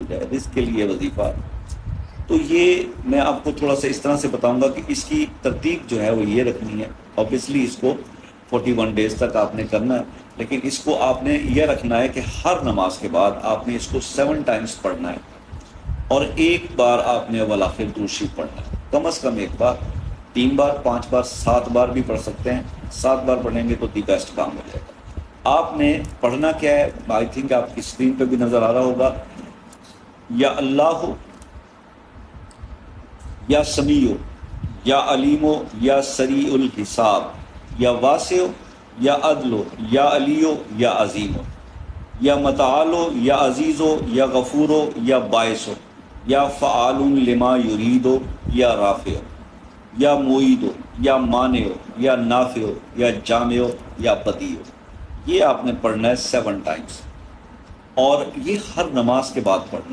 جائے، رزق کے لیے وظیفہ۔ تو یہ میں آپ کو تھوڑا سا اس طرح سے بتاؤں گا کہ اس کی ترتیب جو ہے وہ یہ رکھنی ہے۔ اوبیسلی اس کو 41 ڈیز تک آپ نے کرنا ہے، لیکن اس کو آپ نے یہ رکھنا ہے کہ ہر نماز کے بعد آپ نے اس کو 7 ٹائمز پڑھنا ہے، اور ایک بار آپ نے اول آخر درود شریف پڑھنا ہے، کم از کم ایک بار، 3 بار، 5 بار، 7 بار بھی پڑھ سکتے ہیں۔ 7 بار پڑھیں گے تو دی بیسٹ کام ہو جائے گا۔ آپ نے پڑھنا کیا ہے، آئی تھنک آپ کی اسکرین پہ بھی نظر آ رہا ہوگا، یا اللہ یا سمیع یا علیم یا سریع الحساب یا واسع یا عدل یا علی یا عظیم یا متعال یا عزیز یا غفور یا باعث یا فعال لما یرید یا رافع یا معید یا مانع یا نافع یا جامع یا بدیع۔ یہ آپ نے پڑھنا ہے 7 ٹائمز، اور یہ ہر نماز کے بعد پڑھنا ہے۔